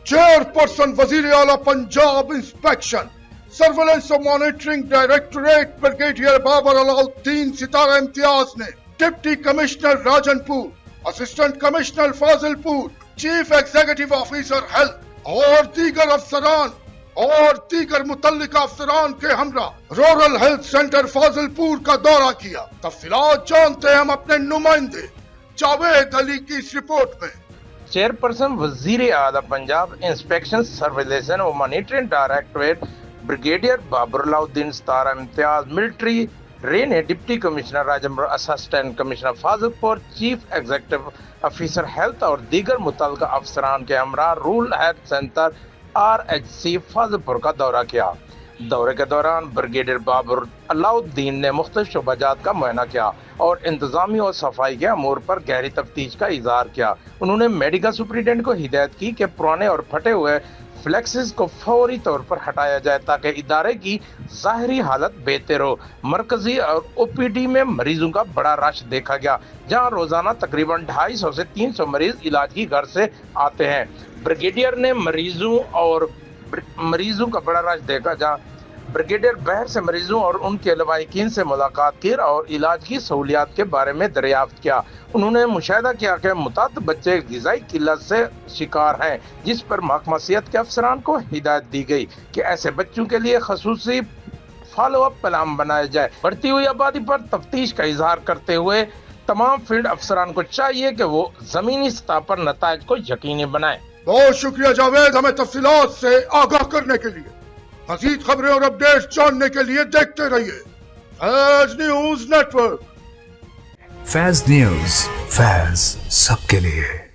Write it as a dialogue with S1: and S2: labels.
S1: Chairperson وزیر اعلیٰ Punjab inspection surveillance اور monitoring directorate brigadier Babar Alauddin ستارہ امتیاز نے ڈپٹی کمشنر راجن پور، اسسٹنٹ کمشنر فاضل پور، چیف ایگزیکٹو آفیسر ہیلتھ اور دیگر افسران اور دیگر متعلقہ افسران کے ہمراہ رورل ہیلتھ سینٹر فاضل پور کا دورہ کیا۔ تفصیلات جانتے ہیں ہم اپنے نمائندے جاوید علی کی اس رپورٹ میں۔
S2: چیئرپرسن وزیر اعلیٰ پنجاب انسپیکشن سرویلنس اور monitoring directorate brigadier Babar Alauddin ستارہ امتیاز ملٹری رے نے deputy commissioner Rajan, assistant commissioner فاضل پور، چیف ایگزیکٹو آفیسر ہیلتھ اور دیگر متعلقہ افسران کے ہمراہ رورل ہیلتھ سینٹر RHC فاضل پور کا دورہ کیا۔ دورے کے دوران بریگیڈیئر بابر علاؤالدین نے مختلف شعبہ جات کا معائنہ کیا اور انتظامی اور صفائی کے امور پر گہری تفتیش کا اظہار کیا۔ انہوں نے میڈیکل سپرنٹینڈنٹ کو ہدایت کی کہ پرانے اور پھٹے ہوئے فلیکسز کو فوری طور پر ہٹایا جائے تاکہ ادارے کی ظاہری حالت بہتر ہو۔ مرکزی اور OPD میں مریضوں کا بڑا رش دیکھا گیا، جہاں روزانہ تقریباً 250 سے 300 مریض علاج کی گھر سے آتے ہیں۔ بریگیڈیئر نے مریضوں کا بڑا رش دیکھا، جہاں بریگیڈیئر باہر سے مریضوں اور ان کے لواحقین سے ملاقات کی اور علاج کی سہولیات کے بارے میں دریافت کیا۔ انہوں نے مشاہدہ کیا کہ متعدد بچے غذائی قلت سے شکار ہیں، جس پر محکمہ صحت کے افسران کو ہدایت دی گئی کہ ایسے بچوں کے لیے خصوصی فالو اپ پلان بنایا جائے۔ بڑھتی ہوئی آبادی پر تفتیش کا اظہار کرتے ہوئے تمام فیلڈ افسران کو چاہیے کہ وہ زمینی سطح پر نتائج کو یقینی بنائیں۔
S1: بہت شکریہ جاوید، ہمیں تفصیلات سے آگاہ کرنے کے لیے۔ مزید خبریں اور اپڈیٹس جاننے کے لیے دیکھتے رہیے فیض نیوز نیٹ ورک۔
S3: فیض نیوز، فیض سب کے لیے۔